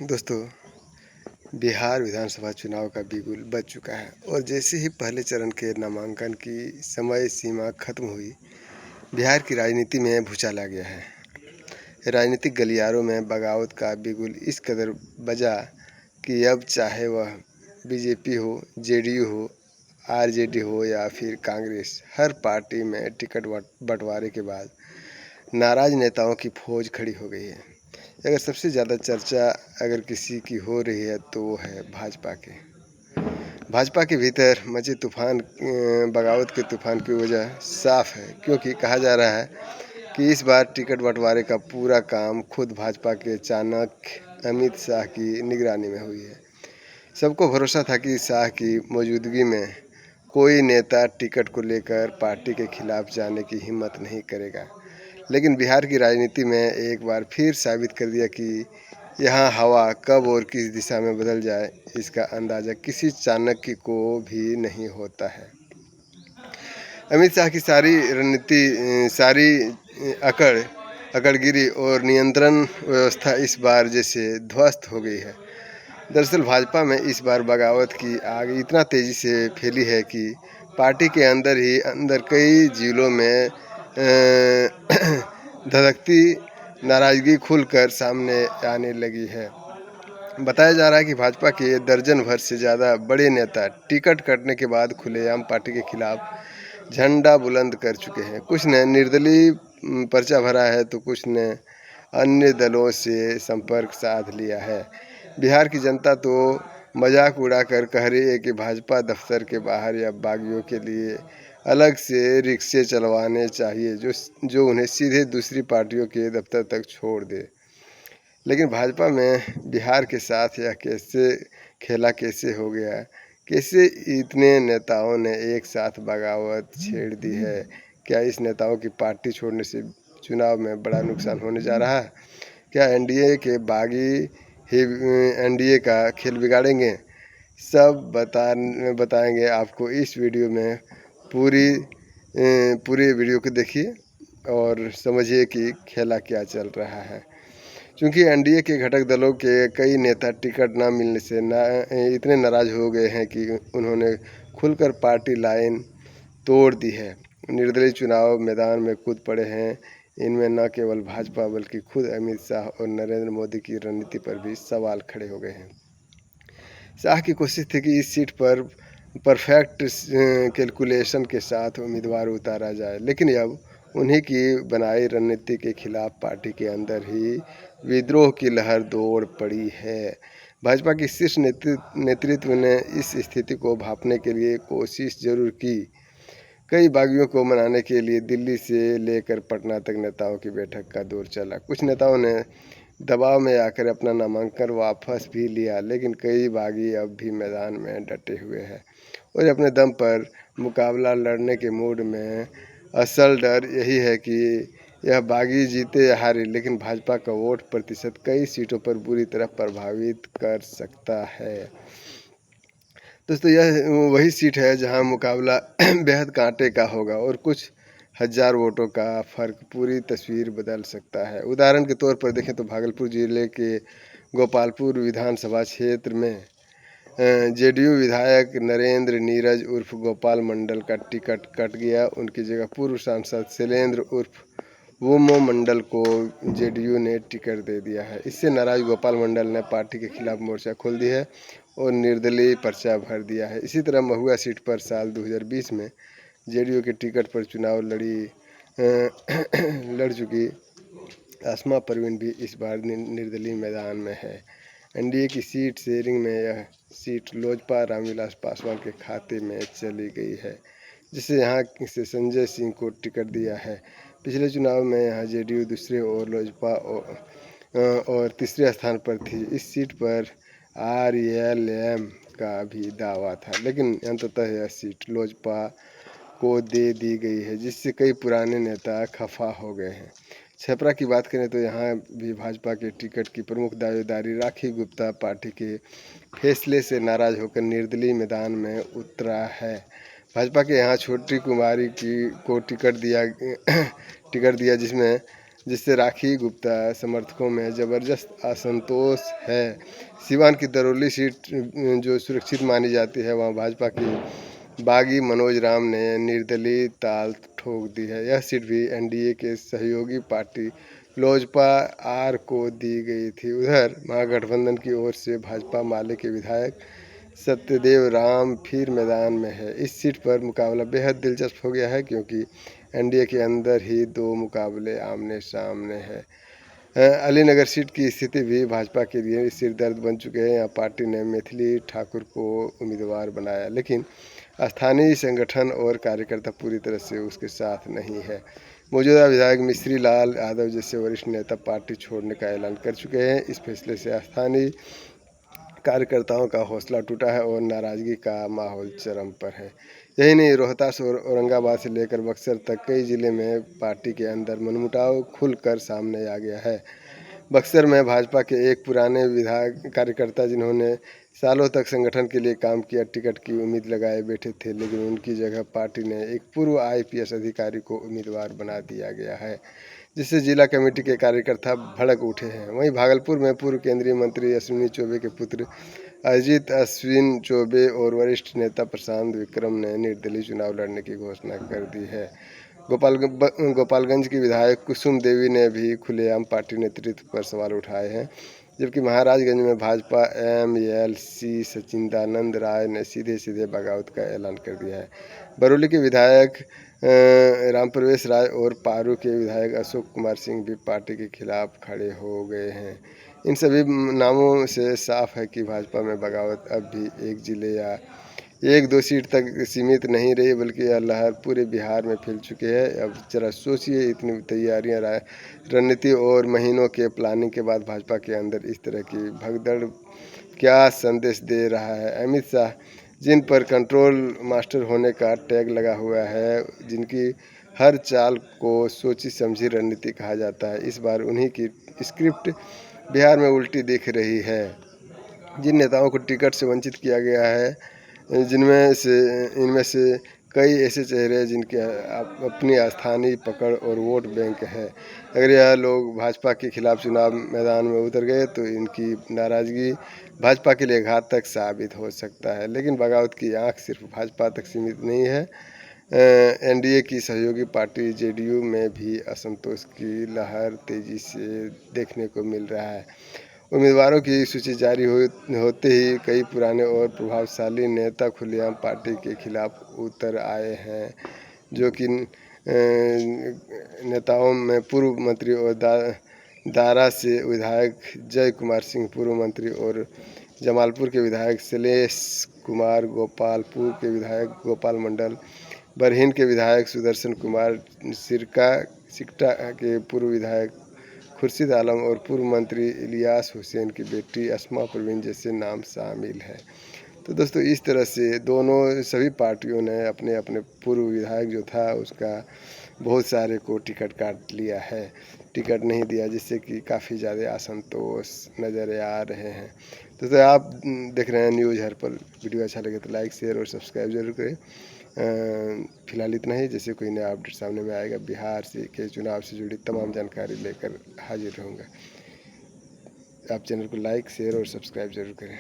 दोस्तों, बिहार विधानसभा चुनाव का बिगुल बज चुका है और जैसे ही पहले चरण के नामांकन की समय सीमा खत्म हुई, बिहार की राजनीति में भूचाल आ गया है। राजनीतिक गलियारों में बगावत का बिगुल इस कदर बजा कि अब चाहे वह बीजेपी हो, जेडीयू हो, आरजेडी हो या फिर कांग्रेस, हर पार्टी में टिकट बंटवारे के बाद नाराज नेताओं की फौज खड़ी हो गई है। अगर सबसे ज़्यादा चर्चा अगर किसी की हो रही है तो वो है भाजपा के भीतर मचे तूफान, बगावत के तूफान की वजह साफ है, क्योंकि कहा जा रहा है कि इस बार टिकट बंटवारे का पूरा काम खुद भाजपा के चाणक्य अमित शाह की निगरानी में हुई है। सबको भरोसा था कि शाह की मौजूदगी में कोई नेता टिकट को लेकर पार्टी के खिलाफ जाने की हिम्मत नहीं करेगा, लेकिन बिहार की राजनीति में एक बार फिर साबित कर दिया कि यहाँ हवा कब और किस दिशा में बदल जाए, इसका अंदाज़ा किसी चाणक्य को भी नहीं होता है। अमित शाह की सारी रणनीति, सारी अकड़गिरी और नियंत्रण व्यवस्था इस बार जैसे ध्वस्त हो गई है। दरअसल भाजपा में इस बार बगावत की आग इतना तेज़ी से फैली है कि पार्टी के अंदर ही अंदर कई जिलों में धधकती नाराजगी खुलकर सामने आने लगी है। बताया जा रहा है कि भाजपा के दर्जन भर से ज़्यादा बड़े नेता टिकट कटने के बाद खुलेआम पार्टी के खिलाफ झंडा बुलंद कर चुके हैं। कुछ ने निर्दलीय पर्चा भरा है तो कुछ ने अन्य दलों से संपर्क साध लिया है। बिहार की जनता तो मजाक उड़ाकर कह रही है कि भाजपा दफ्तर के बाहर या बागियों के लिए अलग से रिक्शे चलवाने चाहिए, जो उन्हें सीधे दूसरी पार्टियों के दफ्तर तक छोड़ दे। लेकिन भाजपा में बिहार के साथ यह खेला कैसे हो गया? कैसे इतने नेताओं ने एक साथ बगावत छेड़ दी है? क्या इस नेताओं की पार्टी छोड़ने से चुनाव में बड़ा नुकसान होने जा रहा है? क्या एनडीए के बागी ही एनडीए का खेल बिगाड़ेंगे? सब बताएंगे आपको इस वीडियो में। पूरी वीडियो को देखिए और समझिए कि खेला क्या चल रहा है। क्योंकि एनडीए के घटक दलों के कई नेता टिकट न मिलने से इतने नाराज हो गए हैं कि उन्होंने खुलकर पार्टी लाइन तोड़ दी है। निर्दलीय चुनाव मैदान में कूद पड़े हैं। इनमें न केवल भाजपा बल्कि खुद अमित शाह और नरेंद्र मोदी की रणनीति पर भी सवाल खड़े हो गए हैं। शाह की कोशिश थी कि इस सीट पर परफेक्ट कैलकुलेशन के साथ उम्मीदवार उतारा जाए, लेकिन अब उन्हीं की बनाई रणनीति के खिलाफ पार्टी के अंदर ही विद्रोह की लहर दौड़ पड़ी है। भाजपा की शीर्ष नेतृत्व ने इस स्थिति को भांपने के लिए कोशिश जरूर की। कई बागियों को मनाने के लिए दिल्ली से लेकर पटना तक नेताओं की बैठक का दौर चला। कुछ नेताओं ने दबाव में आकर अपना नामांकन वापस भी लिया, लेकिन कई बागी अब भी मैदान में डटे हुए हैं और अपने दम पर मुकाबला लड़ने के मूड में। असल डर यही है कि यह बागी जीते या हारे, लेकिन भाजपा का वोट प्रतिशत कई सीटों पर बुरी तरह प्रभावित कर सकता है। दोस्तों, यह वही सीट है जहां मुकाबला बेहद कांटे का होगा और कुछ हजार वोटों का फर्क पूरी तस्वीर बदल सकता है। उदाहरण के तौर पर देखें तो भागलपुर जिले के गोपालपुर विधानसभा क्षेत्र में जेडीयू विधायक नरेंद्र नीरज उर्फ गोपाल मंडल का टिकट कट गया। उनकी जगह पूर्व सांसद शैलेंद्र उर्फ वोमो मंडल को जेडीयू ने टिकट दे दिया है। इससे नाराज गोपाल मंडल ने पार्टी के खिलाफ मोर्चा खोल दी है और निर्दलीय पर्चा भर दिया है। इसी तरह महुआ सीट पर साल 2020 में जेडीयू के टिकट पर चुनाव लड़ चुकी आसमा परवीन भी इस बार निर्दलीय मैदान में है। एनडीए की सीट शेयरिंग में यह सीट लोजपा रामविलास पासवान के खाते में चली गई है, जिसे यहाँ से संजय सिंह को टिकट दिया है। पिछले चुनाव में यहाँ जेडीयू दूसरे और लोजपा और तीसरे स्थान पर थी। इस सीट पर आरएलएम का भी दावा था, लेकिन अंततः यह सीट लोजपा को दे दी गई है, जिससे कई पुराने नेता खफा हो गए हैं। छपरा की बात करें तो यहाँ भी भाजपा के टिकट की प्रमुख दावेदारी राखी गुप्ता पार्टी के फैसले से नाराज होकर निर्दलीय मैदान में उतरा है। भाजपा के यहाँ छोटी कुमारी को टिकट दिया जिसमें जिससे राखी गुप्ता समर्थकों में ज़बरदस्त असंतोष है। सिवान की दरौली सीट जो सुरक्षित मानी जाती है, वहाँ भाजपा की बागी मनोज राम ने निर्दलीय ताल ठोक दी है। यह सीट भी एनडीए के सहयोगी पार्टी लोजपा आर को दी गई थी। उधर महागठबंधन की ओर से भाजपा माले के विधायक सत्यदेव राम फिर मैदान में है। इस सीट पर मुकाबला बेहद दिलचस्प हो गया है, क्योंकि एनडीए के अंदर ही दो मुकाबले आमने सामने हैं। अलीनगर सीट की स्थिति भी भाजपा के लिए सिरदर्द बन चुके हैं। यहाँ पार्टी ने मैथिली ठाकुर को उम्मीदवार बनाया, लेकिन स्थानीय संगठन और कार्यकर्ता पूरी तरह से उसके साथ नहीं है। मौजूदा विधायक मिश्री लाल यादव जैसे वरिष्ठ नेता पार्टी छोड़ने का ऐलान कर चुके हैं। इस फैसले से स्थानीय कार्यकर्ताओं का हौसला टूटा है और नाराजगी का माहौल चरम पर है। यही नहीं, रोहतास और औरंगाबाद से लेकर बक्सर तक कई जिले में पार्टी के अंदर मनमुटाव खुलकर सामने आ गया है। बक्सर में भाजपा के एक पुराने विधायक कार्यकर्ता, जिन्होंने सालों तक संगठन के लिए काम किया, टिकट की उम्मीद लगाए बैठे थे, लेकिन उनकी जगह पार्टी ने एक पूर्व आईपीएस अधिकारी को उम्मीदवार बना दिया गया है, जिससे जिला कमेटी के कार्यकर्ता भड़क उठे हैं। वहीं भागलपुर में पूर्व केंद्रीय मंत्री अश्विनी चौबे के पुत्र अजित अश्विन चौबे और वरिष्ठ नेता प्रशांत विक्रम ने निर्दलीय चुनाव लड़ने की घोषणा कर दी है। गोपालगंज की विधायक कुसुम देवी ने भी खुलेआम पार्टी नेतृत्व पर सवाल उठाए हैं, जबकि महाराजगंज में भाजपा एमएलसी सचिदानंद राय ने सीधे सीधे बगावत का ऐलान कर दिया है। बरौली के विधायक रामप्रवेश राय और पारू के विधायक अशोक कुमार सिंह भी पार्टी के खिलाफ खड़े हो गए हैं। इन सभी नामों से साफ है कि भाजपा में बगावत अब भी एक जिले या एक दो सीट तक सीमित नहीं रही, बल्कि यह लहर पूरे बिहार में फैल चुकी है। अब जरा सोचिए, इतनी तैयारियां, रणनीति और महीनों के प्लानिंग के बाद भाजपा के अंदर इस तरह की भगदड़ क्या संदेश दे रहा है। अमित शाह, जिन पर कंट्रोल मास्टर होने का टैग लगा हुआ है, जिनकी हर चाल को सोची समझी रणनीति कहा जाता है, इस बार उन्हीं की स्क्रिप्ट बिहार में उल्टी दिख रही है। जिन नेताओं को टिकट से वंचित किया गया है, इनमें से कई ऐसे चेहरे हैं जिनके अपनी स्थानीय पकड़ और वोट बैंक है। अगर यह लोग भाजपा के खिलाफ चुनाव मैदान में उतर गए तो इनकी नाराजगी भाजपा के लिए घातक साबित हो सकता है। लेकिन बगावत की आंख सिर्फ भाजपा तक सीमित नहीं है। एनडीए की सहयोगी पार्टी जेडीयू में भी असंतोष की लहर तेजी से देखने को मिल रहा है। उम्मीदवारों की सूची जारी होते ही कई पुराने और प्रभावशाली नेता खुलेआम पार्टी के खिलाफ उतर आए हैं, जो कि नेताओं में पूर्व मंत्री और दारा से विधायक जय कुमार सिंह, पूर्व मंत्री, और जमालपुर के विधायक शैलेश कुमार, गोपालपुर के विधायक गोपाल मंडल, बरहीन के विधायक सुदर्शन कुमार, सिकटा के पूर्व विधायक खुर्शीद आलम और पूर्व मंत्री इलियास हुसैन की बेटी अस्मा परवीन जैसे नाम शामिल हैं। तो दोस्तों, इस तरह से सभी पार्टियों ने अपने अपने पूर्व विधायक जो था उसका बहुत सारे को टिकट काट लिया है, टिकट नहीं दिया, जिससे कि काफ़ी ज़्यादा असंतोष नज़र आ रहे हैं। दोस्तों, आप देख रहे हैं न्यूज़ हर्पल। वीडियो अच्छा लगे तो लाइक, शेयर और सब्सक्राइब जरूर करें। फिलहाल इतना ही। जैसे कोई नया अपडेट सामने में आएगा, बिहार के चुनाव से जुड़ी तमाम जानकारी लेकर हाजिर रहूँगा। आप चैनल को लाइक, शेयर और सब्सक्राइब जरूर करें।